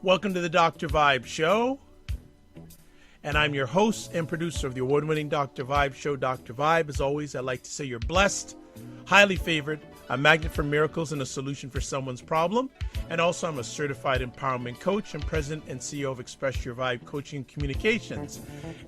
Welcome to the Dr. Vibe Show. And I'm your host and producer of the award-winning Dr. Vibe Show, Dr. Vibe. As always, I'd like to say you're blessed, highly favored, a magnet for miracles and a solution for someone's problem. And also, I'm a certified empowerment coach and president and CEO of Express Your Vibe Coaching Communications.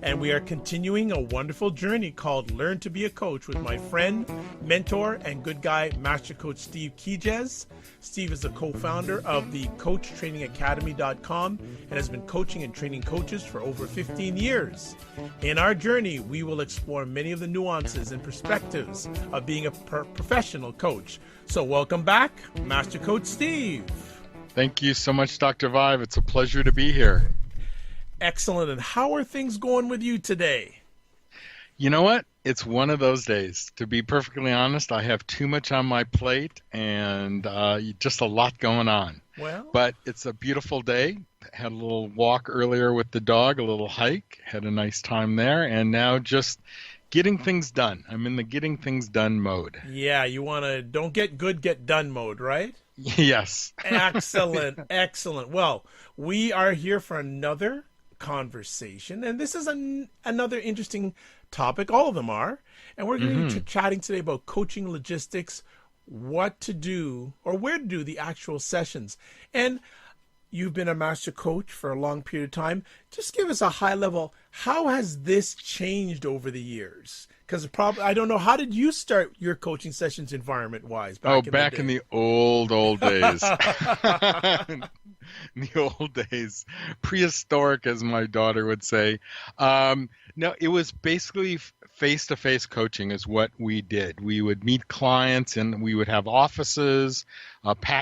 And we are continuing a wonderful journey called Learn to be a Coach with my friend, mentor, and good guy, Master Coach Steve Kijez. Steve is the co-founder of the CoachTrainingAcademy.com and has been coaching and training coaches for over 15 years. In our journey, we will explore many of the nuances and perspectives of being a professional coach. So welcome back, Master Coach Steve. Thank you so much, Dr. Vibe. It's a pleasure to be here. Excellent. And how are things going with you today? You know what? It's one of those days. To be perfectly honest, I have too much on my plate and just a lot going on. But it's a beautiful day. Had a little walk earlier with the dog, a little hike, had a nice time there, and now just getting things done. I'm in the getting things done mode. Yeah, you want to don't get good, get done mode, right? Yes. Excellent, excellent. Well, we are here for another conversation, and this is another interesting topic. All of them are. And we're going to be chatting today about coaching logistics, what to do or where to do the actual sessions. And you've been a master coach for a long period of time. Just give us a high level. How has this changed over the years? Because I don't know, how did you start your coaching sessions environment-wise? Back in the old days. In the old days, prehistoric, as my daughter would say. No, it was basically face-to-face coaching is what we did. We would meet clients and we would have offices,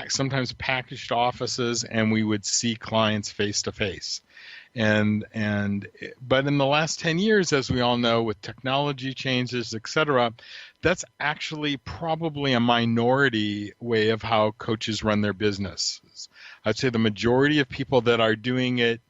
sometimes packaged offices, and we would see clients face-to-face. But in the last 10 years, as we all know, with technology changes, etc., that's actually probably a minority way of how coaches run their businesses. I'd say the majority of people that are doing it,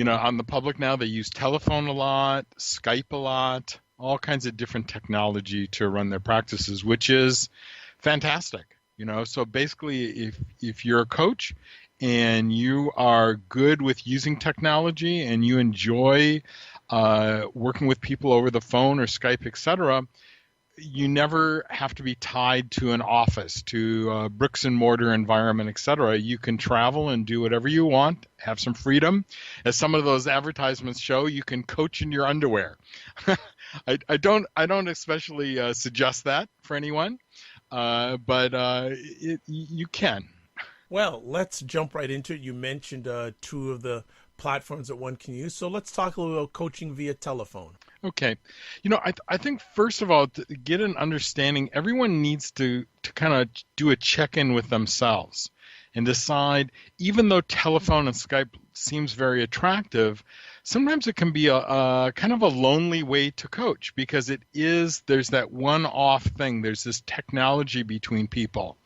on the public now, they use telephone a lot, Skype a lot, all kinds of different technology to run their practices, which is fantastic. So basically, if you're a coach and you are good with using technology and you enjoy working with people over the phone or Skype, etc., you never have to be tied to an office, to a bricks and mortar environment, etc. You can travel and do whatever you want, have some freedom. As some of those advertisements show, you can coach in your underwear. I don't especially suggest that for anyone, but you can. Well, let's jump right into it. You mentioned two of the platforms that one can use. So let's talk a little about coaching via telephone. Okay. I think first of all, to get an understanding, everyone needs to kind of do a check-in with themselves and decide, even though telephone and Skype seems very attractive, sometimes it can be a kind of a lonely way to coach because there's that one-off thing. There's this technology between people.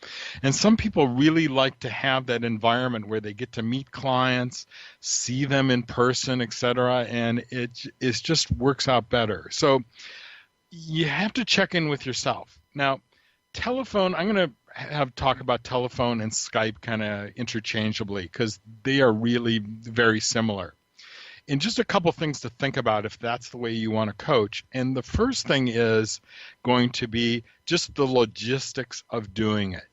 And some people really like to have that environment where they get to meet clients, see them in person, etc., and it just works out better. So you have to check in with yourself. Now, telephone, I'm going to talk about telephone and Skype kind of interchangeably because they are really very similar. And just a couple things to think about if that's the way you want to coach. And the first thing is going to be just the logistics of doing it.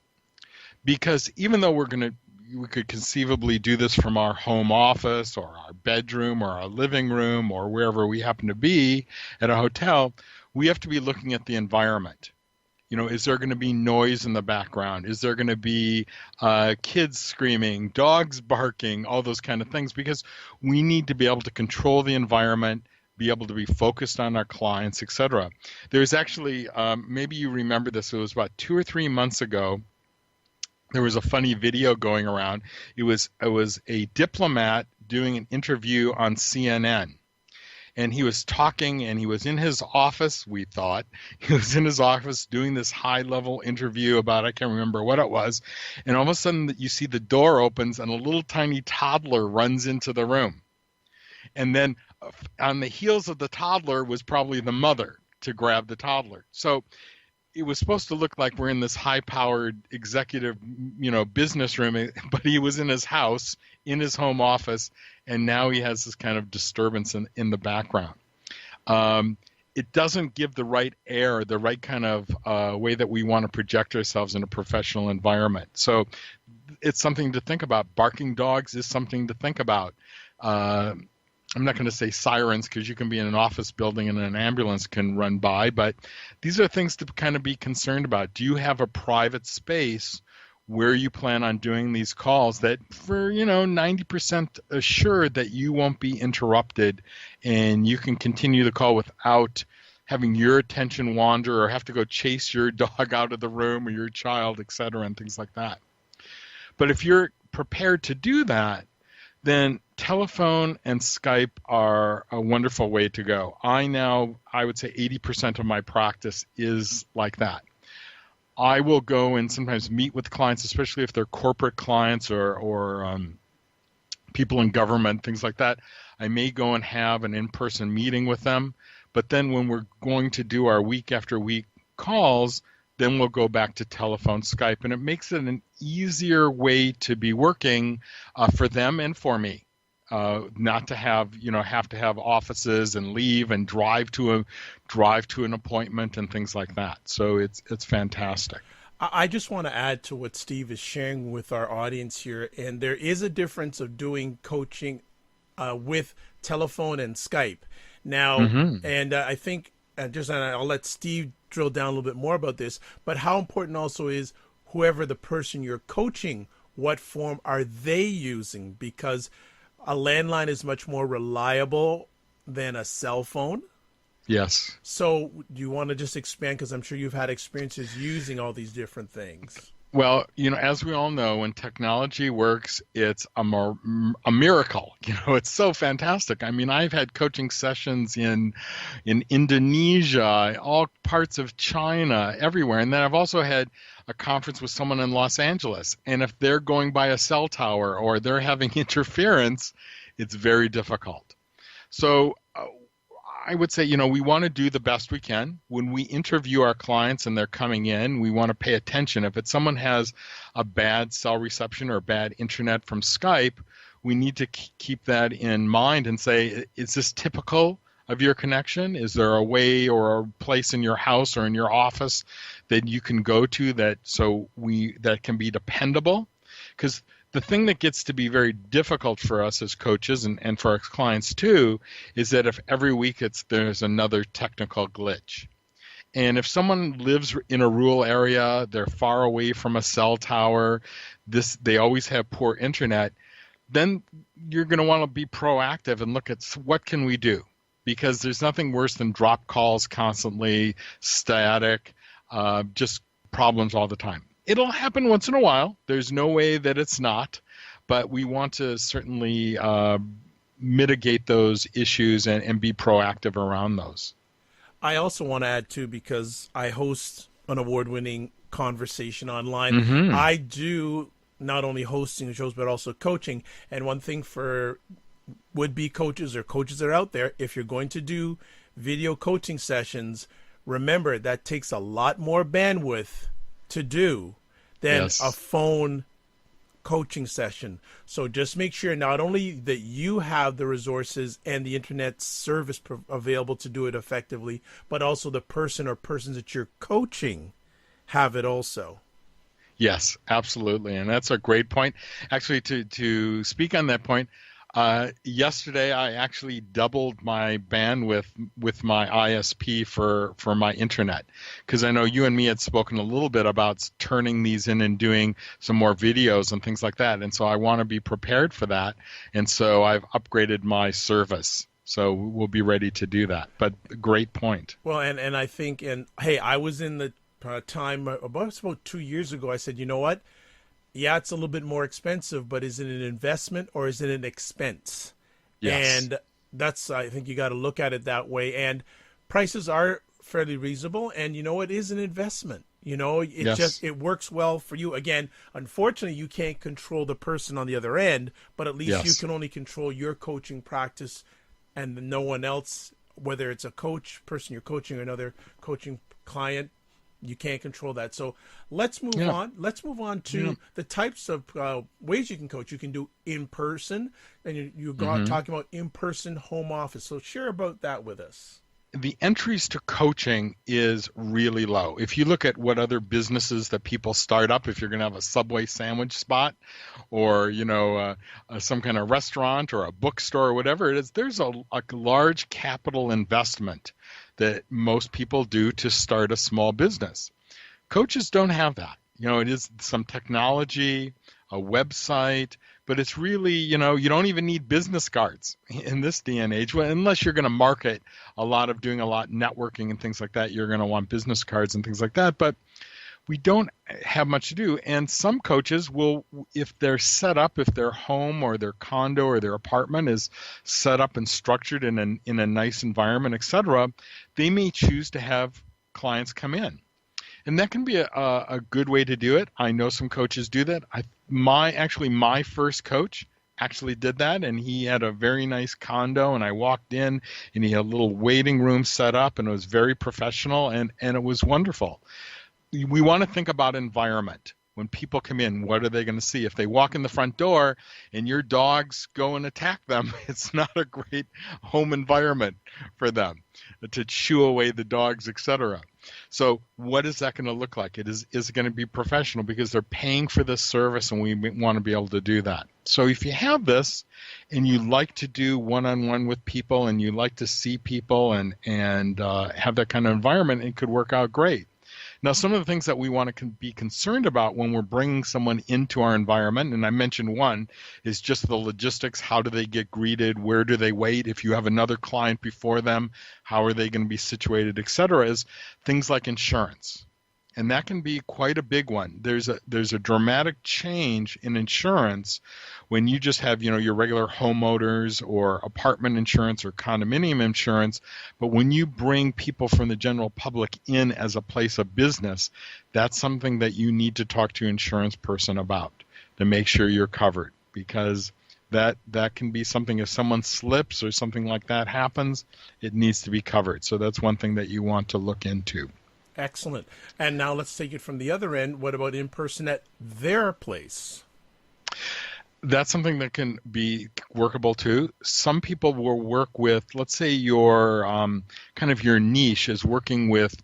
Because even though we could conceivably do this from our home office or our bedroom or our living room or wherever we happen to be at a hotel, we have to be looking at the environment. Is there going to be noise in the background? Is there going to be kids screaming, dogs barking, all those kind of things? Because we need to be able to control the environment, be able to be focused on our clients, etc. There's actually, maybe you remember this, it was about 2 or 3 months ago, there was a funny video going around. It was a diplomat doing an interview on CNN. And he was talking, and he was in his office, we thought. He was in his office doing this high-level interview about, I can't remember what it was. And all of a sudden, you see the door opens, and a little tiny toddler runs into the room. And then on the heels of the toddler was probably the mother to grab the toddler. So it was supposed to look like we're in this high-powered executive, business room, but he was in his house, in his home office, and now he has this kind of disturbance in the background. It doesn't give the right air, the right kind of way that we want to project ourselves in a professional environment. So it's something to think about. Barking dogs is something to think about. I'm not going to say sirens because you can be in an office building and an ambulance can run by, but these are things to kind of be concerned about. Do you have a private space where you plan on doing these calls that for 90% assured that you won't be interrupted and you can continue the call without having your attention wander or have to go chase your dog out of the room or your child, et cetera, and things like that. But if you're prepared to do that, then telephone and Skype are a wonderful way to go. I would say 80% of my practice is like that. I will go and sometimes meet with clients, especially if they're corporate clients or people in government, things like that. I may go and have an in-person meeting with them. But then when we're going to do our week after week calls, then we'll go back to telephone, Skype, and it makes it an easier way to be working for them and for me. Not to have to have offices and leave and drive to an appointment and things like that. So it's fantastic. I just want to add to what Steve is sharing with our audience here, and there is a difference of doing coaching with telephone and Skype. Now, and I think I'll let Steve drill down a little bit more about this, but how important also is whoever the person you're coaching, what form are they using? Because a landline is much more reliable than a cell phone. Yes. So do you want to just expand? Because I'm sure you've had experiences using all these different things. Well, as we all know, when technology works, it's a miracle. It's so fantastic. I mean, I've had coaching sessions in Indonesia, all parts of China, everywhere. And then I've also had a conference with someone in Los Angeles. And if they're going by a cell tower or they're having interference, it's very difficult. So I would say, we want to do the best we can. When we interview our clients and they're coming in, we want to pay attention. If it's someone has a bad cell reception or bad internet from Skype, we need to keep that in mind and say, is this typical of your connection? Is there a way or a place in your house or in your office that you can go to that can be dependable? Because the thing that gets to be very difficult for us as coaches and for our clients too is that if every week there's another technical glitch. And if someone lives in a rural area, they're far away from a cell tower, they always have poor internet, then you're going to want to be proactive and look at what can we do? Because there's nothing worse than drop calls constantly, static, just problems all the time. It'll happen once in a while. There's no way that it's not, but we want to certainly mitigate those issues and be proactive around those. I also want to add, too, because I host an award-winning conversation online. Mm-hmm. I do not only hosting shows, but also coaching. And one thing for would-be coaches or coaches that are out there, if you're going to do video coaching sessions, remember that takes a lot more bandwidth to do than a phone coaching session. So just make sure not only that you have the resources and the internet service available to do it effectively, but also the person or persons that you're coaching have it also. Yes, absolutely. And that's a great point. Actually, to speak on that point, yesterday I actually doubled my bandwidth with my ISP for my internet, because I know you and me had spoken a little bit about turning these in and doing some more videos and things like that, and so I want to be prepared for that, and so I've upgraded my service. So we'll be ready to do that. But great point. Well, and I think, hey, I was in the time about 2 years ago, I said, you know what? Yeah, it's a little bit more expensive, but is it an investment or is it an expense? Yes. And that's, I think you got to look at it that way. And prices are fairly reasonable. And, it is an investment. It works well for you. Again, unfortunately, you can't control the person on the other end, but at least you can only control your coaching practice and no one else, whether it's a person you're coaching or another coaching client. You can't control that. So let's move Yeah. on. Let's move on to the types of ways you can coach. You can do in person, and you go out talking about in person home office. So share about that with us. The entries to coaching is really low. If you look at what other businesses that people start up, if you're going to have a Subway sandwich spot, or some kind of restaurant or a bookstore or whatever it is, there's a large capital investment that most people do to start a small business. Coaches don't have that. It is some technology, a website, but it's really, you don't even need business cards in this day and age. Well, unless you're going to market doing a lot networking and things like that, you're going to want business cards and things like that. But we don't have much to do. And some coaches will, if they're set up, if their home or their condo or their apartment is set up and structured in a nice environment, etc., they may choose to have clients come in. And that can be a good way to do it. I know some coaches do that. My first coach actually did that, and he had a very nice condo, and I walked in, and he had a little waiting room set up, and it was very professional, and it was wonderful. We want to think about environment. When people come in, what are they going to see? If they walk in the front door and your dogs go and attack them, it's not a great home environment for them to shoo away the dogs, etc. So what is that going to look like? Is it going to be professional, because they're paying for this service, and we want to be able to do that. So if you have this and you like to do one-on-one with people, and you like to see people and have that kind of environment, it could work out great. Now, some of the things that we want to be concerned about when we're bringing someone into our environment, and I mentioned one, is just the logistics. How do they get greeted? Where do they wait? If you have another client before them, how are they going to be situated, et cetera, is things like insurance. And that can be quite a big one. There's a dramatic change in insurance when you just have, your regular homeowners or apartment insurance or condominium insurance. But when you bring people from the general public in as a place of business, that's something that you need to talk to your insurance person about to make sure you're covered, because that can be something, if someone slips or something like that happens, it needs to be covered. So that's one thing that you want to look into. Excellent. And now let's take it from the other end. What about in person at their place? That's something that can be workable too. Some people will work with, let's say your kind of your niche is working with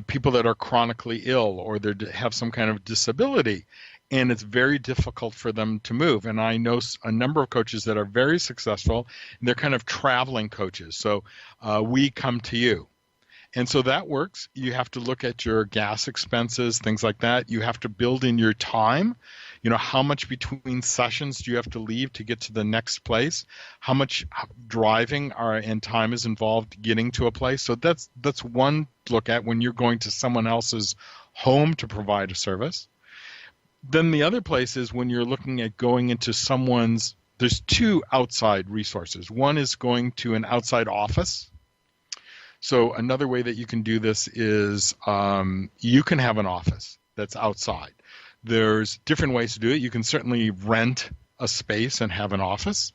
people that are chronically ill, or they have some kind of disability, and it's very difficult for them to move. And I know a number of coaches that are very successful, and they're kind of traveling coaches. So we come to you. And so that works. You have to look at your gas expenses, things like that. You have to build in your time. How much between sessions do you have to leave to get to the next place? How much driving and time is involved getting to a place? So that's one look at when you're going to someone else's home to provide a service. Then the other place is when you're looking at going into there's two outside resources. One is going to an outside office. So another way that you can do this is you can have an office that's outside. There's different ways to do it. You can certainly rent a space and have an office.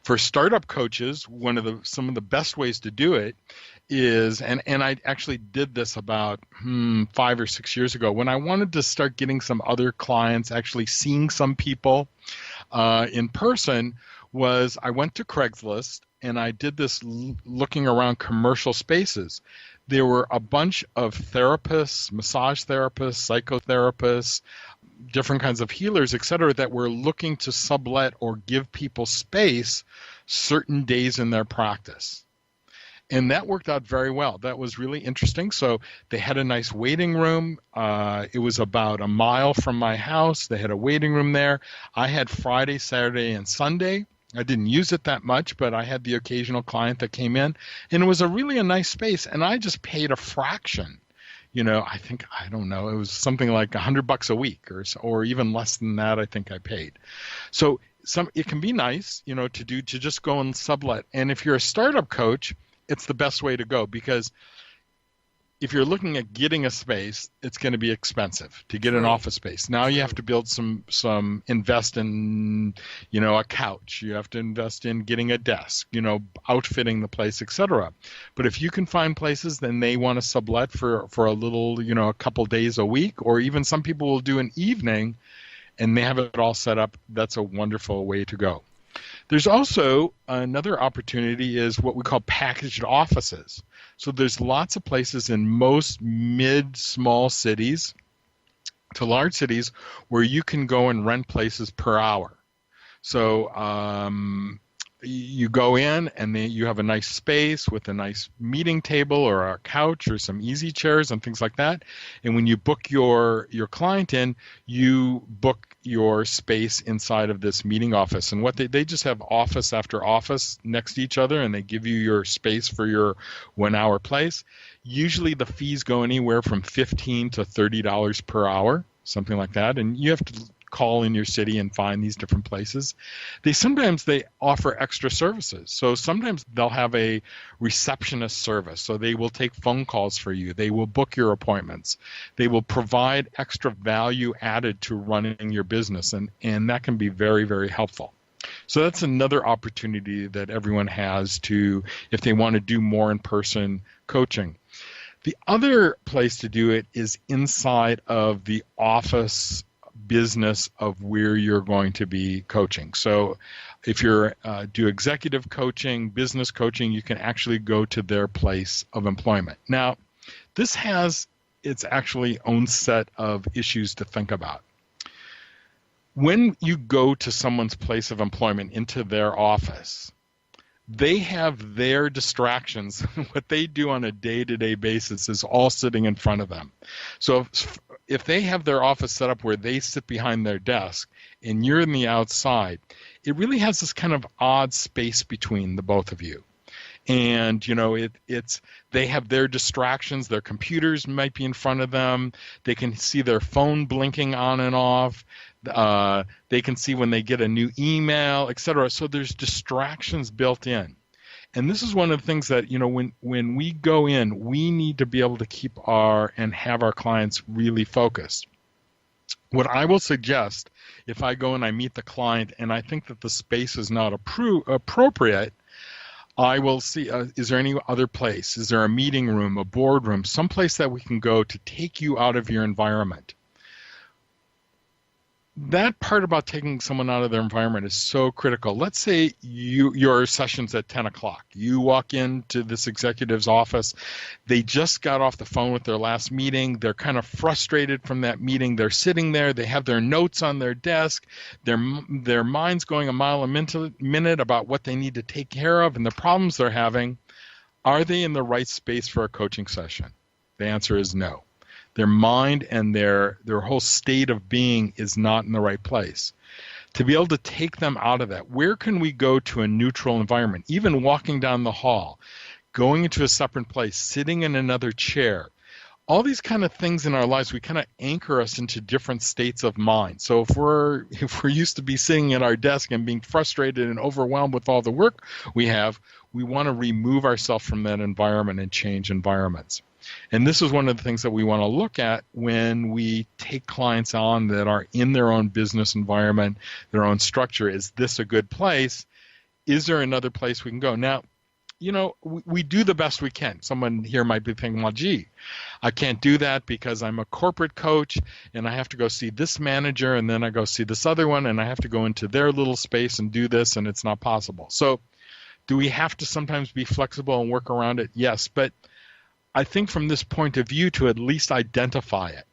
For startup coaches, some of the best ways to do it is, and I actually did this about 5 or 6 years ago, when I wanted to start getting some other clients, actually seeing some people in person, was I went to Craigslist and I did this looking around commercial spaces. There were a bunch of therapists, massage therapists, psychotherapists, different kinds of healers, et cetera, that were looking to sublet or give people space certain days in their practice. And that worked out very well. That was really interesting. So they had a nice waiting room. It was about a mile from my house. They had a waiting room there. I had Friday, Saturday, and Sunday. I didn't use it that much, but I had the occasional client that came in. And it was a nice space. And I just paid a fraction. I don't know, it was something like $100 a week or even less than that, I think I paid. So it can be nice, to just go and sublet. And if you're a startup coach, it's the best way to go, because if you're looking at getting a space, it's going to be expensive to get an office space. Now you have to build invest in, a couch. You have to invest in getting a desk, outfitting the place, etc. But if you can find places, then they want to sublet for a little, a couple days a week, or even some people will do an evening and they have it all set up. That's a wonderful way to go. There's also another opportunity is what we call packaged offices. So there's lots of places in most mid-small cities to large cities where you can go and rent places per hour. So you go in and then you have a nice space with a nice meeting table or a couch or some easy chairs and things like that. And when you book your client in, you book your space inside of this meeting office. And what they just have office after office next to each other, and they give you your space for your 1 hour place. Usually the fees go anywhere from $15 to $30 per hour, something like that. And you have to call in your city and find these different places. Sometimes they offer extra services. So sometimes they'll have a receptionist service. So they will take phone calls for you. They will book your appointments. They will provide extra value added to running your business. And that can be very, very helpful. So that's another opportunity that everyone has to, if they want to do more in-person coaching. The other place to do it is inside of the office business of where you're going to be coaching. So if you're do executive coaching, business coaching, you can actually go to their place of employment. Now, this has its actually own set of issues to think about. When you go to someone's place of employment, into their office, they have their distractions. What they do on a day-to-day basis is all sitting in front of them. So if they have their office set up where they sit behind their desk and you're in the outside, it really has this kind of odd space between the both of you. And, they have their distractions. Their computers might be in front of them. They can see their phone blinking on and off. They can see when they get a new email, etc. So there's distractions built in. And this is one of the things that, when we go in, we need to be able to keep and have our clients really focused. What I will suggest, if I go and I meet the client and I think that the space is not appropriate, I will see, is there any other place? Is there a meeting room, a boardroom, someplace that we can go to take you out of your environment? That part about taking someone out of their environment is so critical. Let's say your session's at 10 o'clock. You walk into this executive's office. They just got off the phone with their last meeting. They're kind of frustrated from that meeting. They're sitting there. They have their notes on their desk. Their mind's going a mile a minute about what they need to take care of and the problems they're having. Are they in the right space for a coaching session? The answer is no. Their mind and their whole state of being is not in the right place. To be able to take them out of that, where can we go to a neutral environment? Even walking down the hall, going into a separate place, sitting in another chair. All these kind of things in our lives, we kind of anchor us into different states of mind. So if we're used to be sitting at our desk and being frustrated and overwhelmed with all the work we have, we want to remove ourselves from that environment and change environments. And this is one of the things that we want to look at when we take clients on that are in their own business environment, their own structure. Is this a good place? Is there another place we can go? Now, we do the best we can. Someone here might be thinking, well, gee, I can't do that because I'm a corporate coach and I have to go see this manager and then I go see this other one and I have to go into their little space and do this and it's not possible. So do we have to sometimes be flexible and work around it? Yes, but I think from this point of view to at least identify it.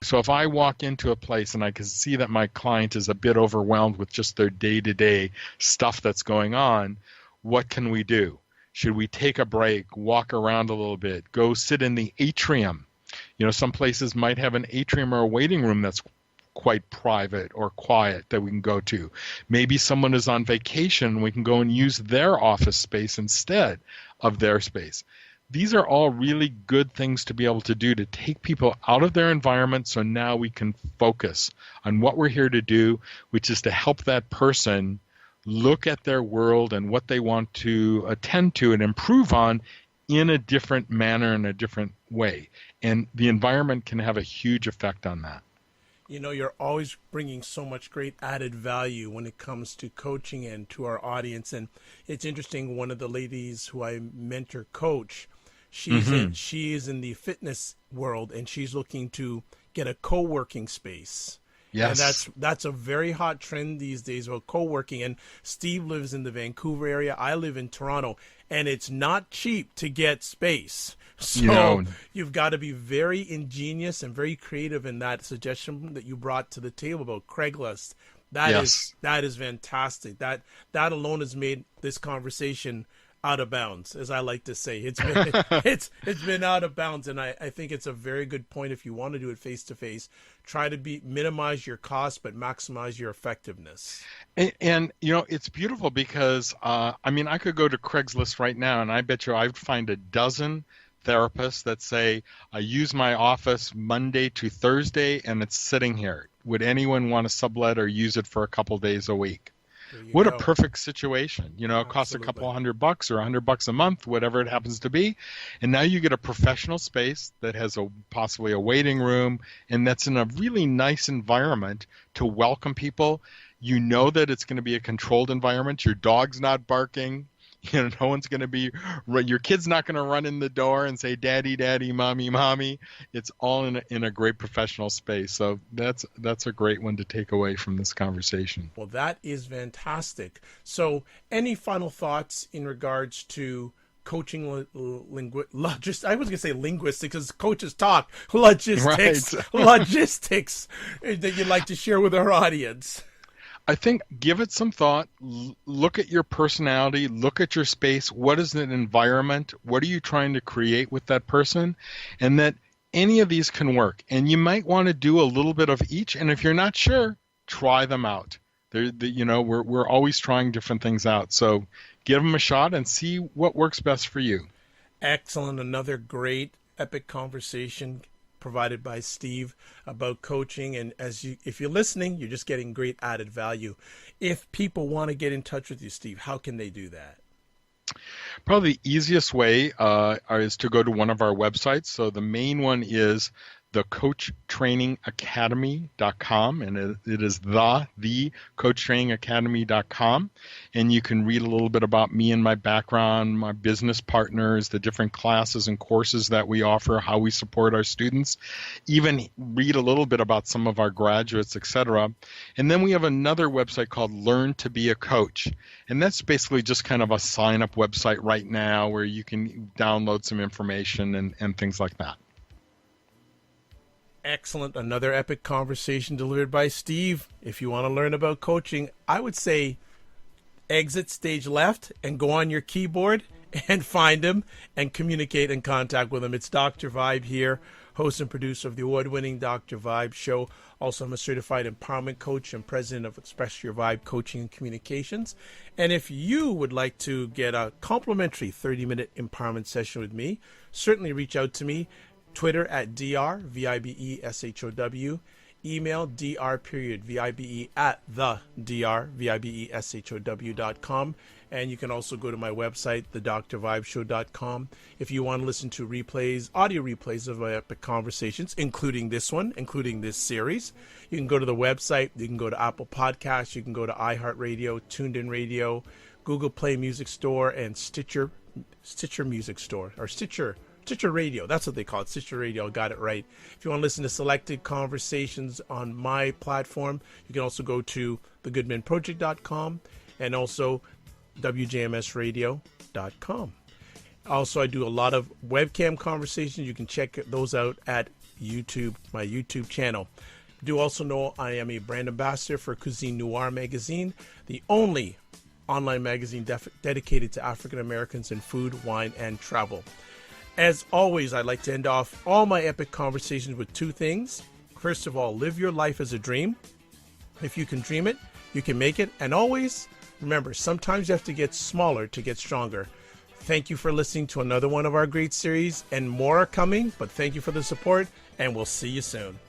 So if I walk into a place and I can see that my client is a bit overwhelmed with just their day-to-day stuff that's going on, what can we do? Should we take a break, walk around a little bit, go sit in the atrium? Some places might have an atrium or a waiting room that's quite private or quiet that we can go to. Maybe someone is on vacation, we can go and use their office space instead of their space. These are all really good things to be able to do to take people out of their environment so now we can focus on what we're here to do, which is to help that person look at their world and what they want to attend to and improve on in a different manner, in a different way. And the environment can have a huge effect on that. You know, you're always bringing so much great added value when it comes to coaching and to our audience. And it's interesting, one of the ladies who I mentor coach, she is in the fitness world, and she's looking to get a co-working space. Yes. And that's a very hot trend these days about co-working. And Steve lives in the Vancouver area. I live in Toronto, and it's not cheap to get space. So you've got to be very ingenious and very creative in that suggestion that you brought to the table about Craigslist. That is fantastic. That alone has made this conversation out of bounds, as I like to say. It's been it's been out of bounds, and I think it's a very good point. If you want to do it face to face, try to minimize your cost but maximize your effectiveness. And you know, it's beautiful because I mean, I could go to Craigslist right now, and I bet you I'd find a dozen therapists that say, I use my office Monday to Thursday and it's sitting here. Would anyone want to sublet or use it for a couple days a week? What a perfect situation. You know, it costs a couple $100 or $100 a month, whatever it happens to be. And now you get a professional space that has possibly a waiting room, and that's in a really nice environment to welcome people. You know that it's going to be a controlled environment. Your dog's not barking. You know, no one's going to be, your kid's not going to run in the door and say, daddy, daddy, mommy, mommy. It's all in a great professional space. So that's a great one to take away from this conversation. Well, that is fantastic. So any final thoughts in regards to coaching I was going to say linguistics because coaches talk logistics, logistics that you'd like to share with our audience? I think give it some thought. Look at your personality. Look at your space. What is an environment? What are you trying to create with that person? And that any of these can work. And you might want to do a little bit of each. And if you're not sure, try them out. You know, we're always trying different things out. So give them a shot and see what works best for you. Excellent. Another great epic conversation provided by Steve about coaching, and if you're listening, you're just getting great added value. If people want to get in touch with you, Steve, how can they do that? Probably the easiest way is to go to one of our websites. So the main one is thecoachtrainingacademy.com, and it is thecoachtrainingacademy.com, and you can read a little bit about me and my background, my business partners, the different classes and courses that we offer, how we support our students, even read a little bit about some of our graduates, etc. And then we have another website called Learn to Be a Coach, and that's basically just kind of a sign-up website right now where you can download some information and things like that. Excellent. Another epic conversation delivered by Steve. If you want to learn about coaching, I would say exit stage left and go on your keyboard and find him and communicate and contact with him. It's Dr. Vibe here, host and producer of the award-winning Dr. Vibe Show. Also, I'm a certified empowerment coach and president of Express Your Vibe Coaching and Communications. And if you would like to get a complimentary 30-minute empowerment session with me, certainly reach out to me. Twitter at drvibeshow, email dr.vibe at the.drvibeshow.com, and you can also go to my website, thedrvibeshow.com. If you want to listen to audio replays of my epic conversations, including this one, including this series, you can go to the website. You can go to Apple Podcasts, you can go to iHeartRadio, TuneIn Radio, Google Play Music Store, and Stitcher Music Store, or Stitcher Radio, that's what they call it, Stitcher Radio, I got it right. If you want to listen to selected conversations on my platform, you can also go to thegoodmanproject.com and also wjmsradio.com. Also, I do a lot of webcam conversations. You can check those out at YouTube, my YouTube channel. Do also know I am a brand ambassador for Cuisine Noir magazine, the only online magazine dedicated to African Americans in food, wine, and travel. As always, I'd like to end off all my epic conversations with two things. First of all, live your life as a dream. If you can dream it, you can make it. And always remember, sometimes you have to get smaller to get stronger. Thank you for listening to another one of our great series, and more are coming, but thank you for the support, and we'll see you soon.